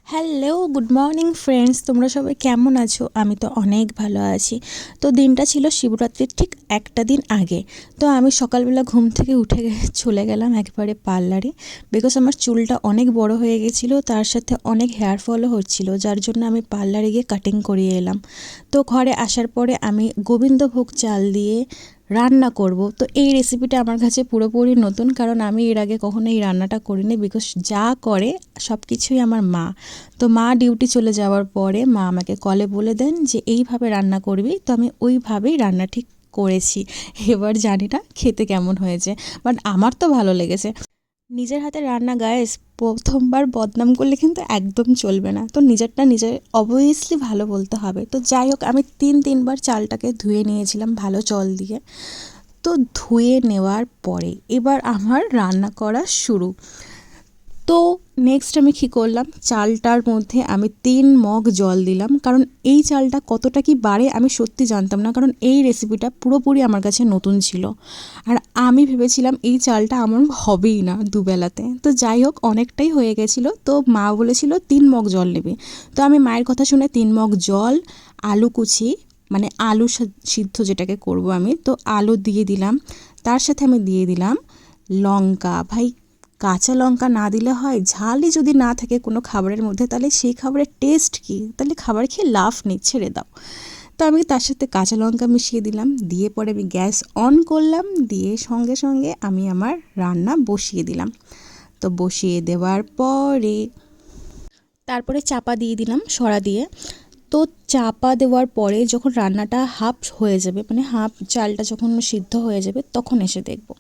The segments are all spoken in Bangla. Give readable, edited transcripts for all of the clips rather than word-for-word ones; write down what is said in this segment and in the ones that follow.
Hello, good morning friends. তোমরা সবাই কেমন আছো? আমি তো অনেক ভালো আছি। তো দিনটা ছিল শিবরাত্রির ঠিক একটা দিন আগে। তো আমি সকালবেলা ঘুম থেকে উঠে চলে গেলাম একবারে পার্লারে, বিকজ আমার চুলটা অনেক বড় হয়ে গেছিলো, তার সাথে অনেক হেয়ার ফলও হচ্ছিলো, যার জন্য আমি পার্লারে গিয়ে কাটিং করিয়ে এলাম। তো ঘরে আসার পরে আমি গোবিন্দভোগ চাল দিয়ে রান্না করব। তো এই রেসিপিটা আমার কাছে পুরোপুরি নতুন, কারণ আমি এর আগে কখনো এই রান্নাটা করিনি, বিকজ যা করে সব কিছুই আমার মা। তো মা ডিউটি চলে যাওয়ার পরে মা আমাকে কলে বলে দেন যে এইভাবে রান্না করবি। তো আমি ওইভাবেই রান্না ঠিক করেছি। এবার জানি না খেতে কেমন হয়েছে, বাট আমার তো ভালো লেগেছে। নিজের হাতে রান্না গায়েস, প্রথমবার বদনাম করলে কিন্তু একদম চলবে না। তো নিজেরটা নিজের অবভিয়াসলি ভালো বলতে হবে। তো যাই হোক, আমি তিনবার চালটাকে ধুয়ে নিয়েছিলাম ভালো জল দিয়ে। তো ধুয়ে নেওয়ার পরে এবার আমার রান্না করা শুরু। তো নেক্সট আমি কী করলাম, চালটার মধ্যে আমি 3 মগ জল দিলাম, কারণ এই চালটা কতটা কি বাড়ে আমি সত্যি জানতাম না, কারণ এই রেসিপিটা পুরোপুরি আমার কাছে নতুন ছিল। আর আমি ভেবেছিলাম এই চালটা আমার হবেই না দুবেলাতে। তো যাই হোক, অনেকটাই হয়ে গেছিলো। তো মা বলেছিল 3 মগ জল নেবে। তো আমি মায়ের কথা শুনে 3 মগ জল, আলু কুচি, মানে আলু সিদ্ধ যেটাকে করব আমি, তো আলু দিয়ে দিলাম। তার সাথে আমি দিয়ে দিলাম লঙ্কা। ভাই, কাঁচা লঙ্কা না দিলে হয়? ঝালই যদি না থাকে কোনো খাবারের মধ্যে, তাহলে সেই খাবারের টেস্ট কী? তাহলে খাবার খেয়ে লাভ নেই, ছেড়ে দাও। তো আমি তার সাথে কাঁচা লঙ্কা মিশিয়ে দিলাম, দিয়ে পরে আমি গ্যাস অন করলাম, দিয়ে সঙ্গে সঙ্গে আমি আমার রান্না বসিয়ে দিলাম। তো বসিয়ে দেওয়ার পরে তারপরে চাপা দিয়ে দিলাম সরা দিয়ে। তো চাপা দেওয়ার পরে যখন রান্নাটা হাফ হয়ে যাবে, মানে হাফ চালটা যখন সিদ্ধ হয়ে যাবে, তখন এসে দেখব।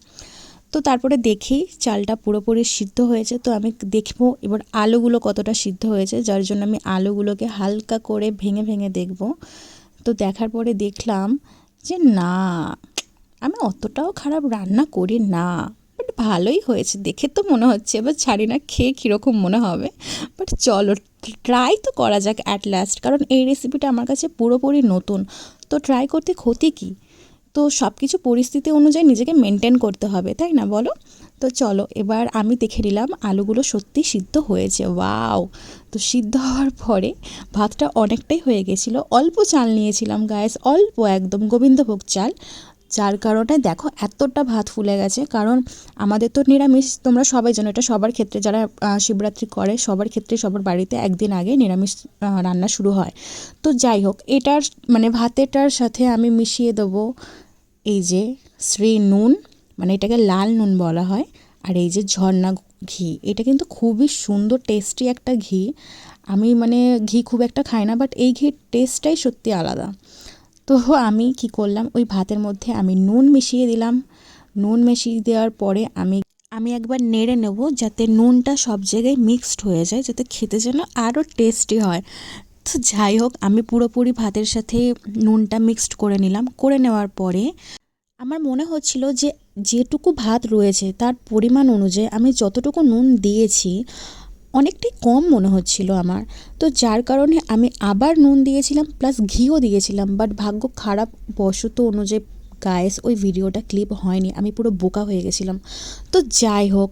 তো তারপরে দেখি চালটা পুরোপুরি সিদ্ধ হয়েছে। তো আমি দেখবো এবার আলুগুলো কতটা সিদ্ধ হয়েছে, যার জন্য আমি আলুগুলোকে হালকা করে ভেঙে ভেঙে দেখব। তো দেখার পরে দেখলাম যে না, আমি অতটাও খারাপ রান্না করি না, বাট ভালোই হয়েছে দেখে তো মনে হচ্ছে। এবার ছাড়ি না, খেয়ে কীরকম মনে হবে, বাট চলো ট্রাই তো করা যাক অ্যাট লাস্ট, কারণ এই রেসিপিটা আমার কাছে পুরোপুরি নতুন। তো ট্রাই করতে ক্ষতি কী? তো সব কিছু পরিস্থিতি অনুযায়ী নিজেকে মেনটেন করতে হবে, তাই না বলো? তো চলো এবার আমি দেখে নিলাম আলুগুলো সত্যি সিদ্ধ হয়েছে। ওয়াও! তো সিদ্ধ হওয়ার পরে ভাতটা অনেকটাই হয়ে গেছিলো। অল্প চাল নিয়েছিলাম গায়েস, অল্প একদম গোবিন্দভোগ চাল, যার কারণে দেখো এতটা ভাত ফুলে গেছে। কারণ আমাদের তো নিরামিষ, তোমরা সবাই জানো, এটা সবার ক্ষেত্রে, যারা শিবরাত্রি করে সবার ক্ষেত্রে, সবার বাড়িতে একদিন আগে নিরামিষ রান্না শুরু হয়। তো যাই হোক, এটার মানে ভাতেরটার সাথে আমি মিশিয়ে দেবো এই যে শ্রী নুন, মানে এটাকে লাল নুন বলা হয়। আর এই যে ঝর্ণা ঘি, এটা কিন্তু খুবই সুন্দর টেস্টি একটা ঘি। আমি মানে ঘি খুব একটা খাই না, বাট এই ঘির টেস্টটাই সত্যি আলাদা। তো আমি কি করলাম, ওই ভাতের মধ্যে আমি নুন মিশিয়ে দিলাম। নুন মিশিয়ে দেওয়ার পরে আমি একবার নেড়ে নেব, যাতে নুনটা সব জায়গায় মিক্সড হয়ে যায়, যাতে খেতে যেন আরও টেস্টি হয়। তো যাই হোক, আমি পুরোপুরি ভাতের সাথে নুনটা মিক্সড করে নিলাম। করে নেওয়ার পরে আমার মনে হচ্ছিল যে যেটুকু ভাত রয়েছে তার পরিমাণ অনুযায়ী আমি যতটুকু নুন দিয়েছি অনেকটাই কম মনে হচ্ছিল আমার। তো যার কারণে আমি আবার নুন দিয়েছিলাম, প্লাস ঘিও দিয়েছিলাম, বাট ভাগ্য খারাপ বশত অনুযায়ী গায়েস ওই ভিডিওটা ক্লিপ হয়নি, আমি পুরো বোকা হয়ে গেছিলাম। তো যাই হোক,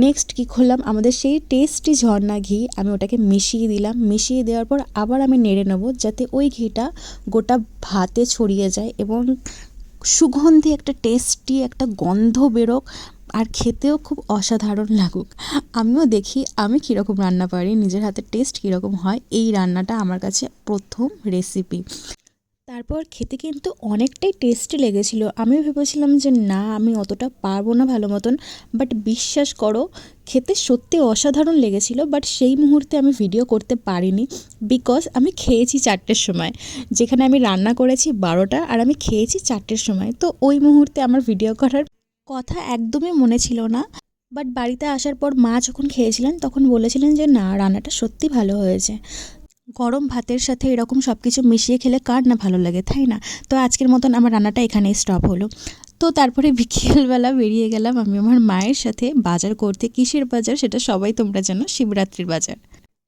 নেক্সট কী করলাম, আমাদের সেই টেস্টি ঝর্ণা ঘি আমি ওটাকে মিশিয়ে দিলাম। মিশিয়ে দেওয়ার পর আবার আমি নেড়ে নেব, যাতে ওই ঘিটা গোটা ভাতে ছড়িয়ে যায় এবং সুগন্ধি একটা টেস্টি একটা গন্ধ বেরোক, আর খেতেও খুব অসাধারণ লাগুক। আমিও দেখি আমি কীরকম রান্না পারি, নিজের হাতের টেস্ট কীরকম হয়। এই রান্নাটা আমার কাছে প্রথম রেসিপি। তারপর খেতে কিন্তু অনেকটাই টেস্টি লেগেছিলো। আমি ভেবেছিলাম যে না, আমি অতটা পারবো না ভালো মতন, বাট বিশ্বাস করো খেতে সত্যি অসাধারণ লেগেছিলো। বাট সেই মুহূর্তে আমি ভিডিও করতে পারিনি, বিকজ আমি খেয়েছি 4টের সময়, যেখানে আমি রান্না করেছি 12টা, আর আমি খেয়েছি 4টের সময়। তো ওই মুহূর্তে আমার ভিডিও করার কথা একদমই মনে ছিল না। বাট বাড়িতে আসার পর মা যখন খেয়েছিলেন তখন বলেছিলেন যে না, রান্নাটা সত্যি ভালো হয়েছে। গরম ভাতের সাথে এরকম সব কিছু মিশিয়ে খেলে কার না ভালো লাগে, তাই না? তো আজকের মতন আমার রান্নাটা এখানেই স্টপ হলো। তো তারপরে বিকেলবেলা বেরিয়ে গেলাম আমি আমার মায়ের সাথে বাজার করতে। কিসের বাজার সেটা সবাই তোমরা জানো, শিবরাত্রির বাজার।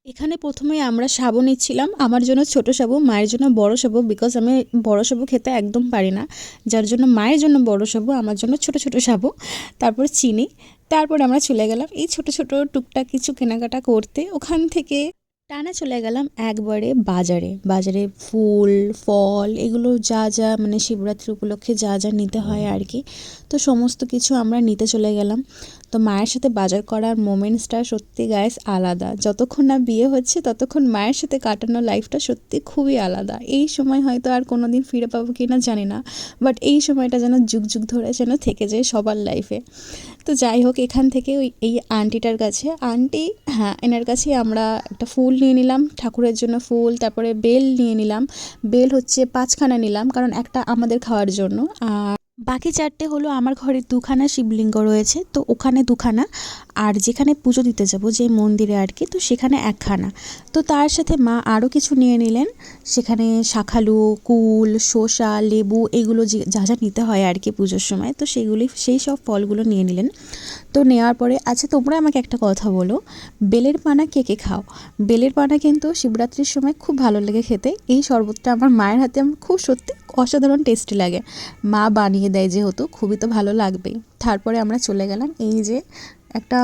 এখানে প্রথমে আমরা সাবু নিচ্ছিলাম, আমার জন্য ছোট সাবু, মায়ের জন্য বড় সাবু, বিকজ আমি বড় সাবু খেতে একদম পারি না, যার জন্য মায়ের জন্য বড় সাবু, আমার জন্য ছোট ছোট সাবু। তারপর চিনি। তারপর আমরা চলে গেলাম এই ছোট ছোট টুকটাক কিছু কেনাকাটা করতে। ওখান থেকে টানা চলে গেলাম একবারে বাজারে। বাজারে ফুল, ফল এগুলো যা, যা মানে শিবরাত্রি উপলক্ষে যা, যা নিতে হয় আর কি। তো সমস্ত কিছু আমরা নিতে চলে গেলাম। তো মায়ের সাথে বাজার করার মোমেন্টসটা সত্যি গাইস আলাদা। যতক্ষণ না বিয়ে হচ্ছে ততক্ষণ মায়ের সাথে কাটানো লাইফটা সত্যি খুবই আলাদা। এই সময় হয়তো আর কোনো দিন ফিরে পাবো কি না জানি না, বাট এই সময়টা যেন যুগ যুগ ধরে যেন থেকে যায় সবার লাইফে। তো যাই হোক, এখান থেকে এই আন্টিটার কাছে, আন্টি হ্যাঁ এনার কাছে আমরা একটা ফুল নিয়ে নিলাম, ঠাকুরের জন্য ফুল, তারপরে বেল নিয়ে নিলাম। বেল হচ্ছে 5খানা নিলাম, কারণ একটা আমাদের খাওয়ার জন্য, আর বাকি 4টে হলো আমার ঘরে 2খানা শিবলিঙ্গ রয়েছে, তো ওখানে 2খানা, আর যেখানে পুজো দিতে যাব যে মন্দিরে আর কি, তো সেখানে 1খানা। তো তার সাথে মা আরও কিছু নিয়ে নিলেন, সেখানে শাখালু, কুল, শসা, লেবু এগুলো যা যা নিতে হয় আর কি পুজোর সময়, তো সেই সব ফলগুলো নিয়ে নিলেন। তো নেওয়ার পরে আচ্ছা তোমরা আমাকে একটা কথা বলো, বেলের পানা কে কে খাও? বেলের পানা কিন্তু শিবরাত্রির সময় খুব ভালো লাগে খেতে। এই শরবতটা আমার মায়ের হাতে আমার খুব সত্যি অসাধারণ টেস্টি লাগে। মা বানিয়ে দেয় যেহেতু, খুবই তো ভালো লাগবেই। তারপরে আমরা চলে গেলাম এই যে একটা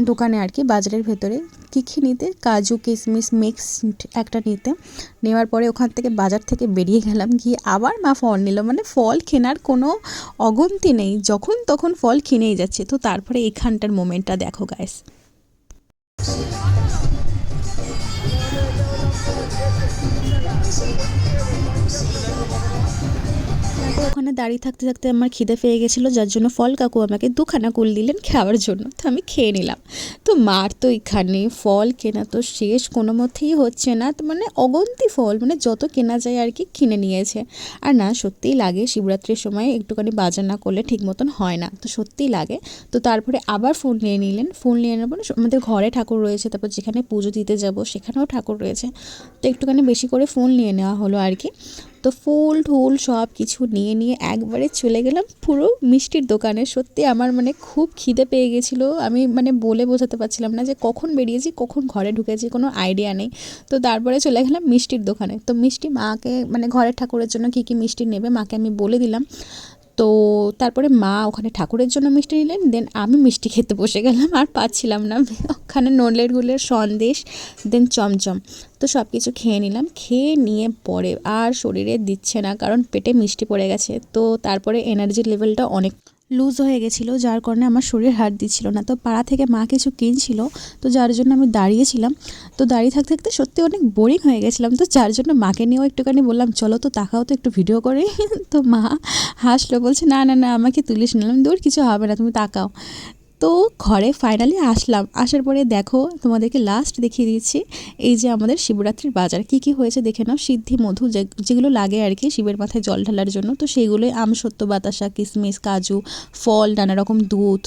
দোকানে আর কি, বাজারের ভেতরে কী নিতে, কাজু কিশমিশ মিক্সড একটা নিতে। নেওয়ার পরে ওখান থেকে বাজার থেকে বেরিয়ে গেলাম, গিয়ে আবার মা ফল নিল। মানে ফল কেনার কোনো অগুন্তি নেই, যখন তখন ফল কিনেই যাচ্ছে। তো তারপরে এখানটার মোমেন্টটা দেখো গাইস। তো ওখানে দাঁড়িয়ে থাকতে থাকতে আমার খিদে পেয়ে গেছিলো, যার জন্য ফল কাকু আমাকে 2খানা কুল দিলেন খাওয়ার জন্য। তো আমি খেয়ে নিলাম। তো মার তো এখানে ফল কেনা তো শেষ কোনো মতেই হচ্ছে না, তো মানে অগন্তি ফল, মানে যত কেনা যায় আর কি কিনে নিয়েছে। আর না সত্যিই লাগে, শিবরাত্রির সময় একটুখানি বাজার না করলে ঠিক মতন হয় না, তো সত্যিই লাগে। তো তারপরে আবার ফুল নিয়ে নিলেন। ফুল নিয়ে নেবো না, আমাদের ঘরে ঠাকুর রয়েছে, তারপর যেখানে পুজো দিতে যাব সেখানেও ঠাকুর রয়েছে, তো একটুখানি বেশি করে ফুল নিয়ে নেওয়া হলো আর কি। তো ফুল ঠুল সব কিছু নিয়ে একবারে চলে গেলাম পুরো মিষ্টির দোকানে। সত্যি আমার মানে খুব খিদে পেয়ে গেছিলো, আমি মানে বলে বোঝাতে পারছিলাম না যে কখন বেরিয়েছি কখন ঘরে ঢুকেছি, কোনো আইডিয়া নেই। তো তারপরে চলে গেলাম মিষ্টির দোকানে। তো মিষ্টি মাকে মানে ঘরের ঠাকুরের জন্য কী কী মিষ্টি নেবে মাকে আমি বলে দিলাম। তো তারপরে মা ওখানে ঠাকুরের জন্য মিষ্টি নিলেন, দেন আমি মিষ্টি খেতে বসে গেলাম, আর পাচ্ছিলাম না। ওখানে নলের গুলের সন্দেশ, দেন চমচম, তো সব কিছু খেয়ে নিলাম। খেয়ে নিয়ে পরে আর শরীরে দিচ্ছে না, কারণ পেটে মিষ্টি পড়ে গেছে। তো তারপরে এনার্জি লেভেলটা অনেক লুজ হয়ে গেছিলো, যার কারণে আমার শরীর হাত দিচ্ছিল না। তো পাড়া থেকে মা কিছু কিনছিল, তো যার জন্য আমি দাঁড়িয়েছিলাম। তো দাঁড়িয়ে থাকতে থাকতে সত্যি অনেক বোরিং হয়ে গেছিলাম, তো যার জন্য মাকে নিয়েও একটুখানি বললাম চলো তো তাকাও তো একটু ভিডিও করে। তো মা হাসলো, বলছে না না না আমাকে তুলিস নিলাম, দূর কিছু হবে না তুমি তাকাও। তো ঘরে ফাইনালি আসলাম, আসার পরে দেখো তোমাদেরকে লাস্ট দেখিয়ে দিচ্ছি এই যে আমাদের শিবরাত্রির বাজার কি কি হয়েছে দেখে নাও। সিদ্ধি মধু যেগুলো লাগে আর কি শিবের মাথায় জল ঢালার জন্য, তো সেইগুলোই আমসত্ত্ব, বাতাসা, কিশমিশ, কাজু, ফল, নানা রকম দুধ।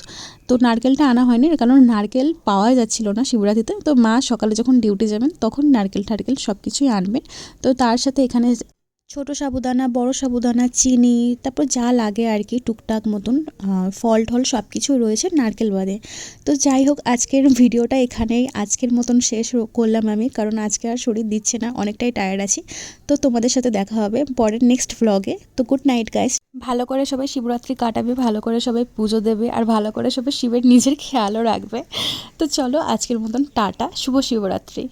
তো নারকেলটা আনা হয়নি, কারণ নারকেল পাওয়া যাচ্ছিল না শিবরাত্রিতে। তো মা সকালে যখন ডিউটি যাবেন তখন নারকেল টারকেল সব কিছুই আনবেন। তো তার সাথে এখানে ছোট সাবুদানা, বড় সাবুদানা, চিনি, তারপর যা লাগে আর কি টুকটাক মতন ফল টল সব কিছু রয়েছে নারকেল বাদে। তো যাই হোক, আজকের ভিডিওটা এখানেই আজকের মতন শেষ করলাম আমি, কারণ আজকে আর শরীর দিচ্ছে না, অনেকটাই টায়ার্ড আছি। তো তোমাদের সাথে দেখা হবে পরের নেক্সট ভ্লগে। তো গুড নাইট গাইস, ভালো করে সবাই শিবরাত্রি কাটাবে, ভালো করে সবাই পুজো দেবে, আর ভালো করে সবাই শিবের নিজের খেয়ালও রাখবে। তো চলো আজকের মতন টাটা, শুভ শিবরাত্রি।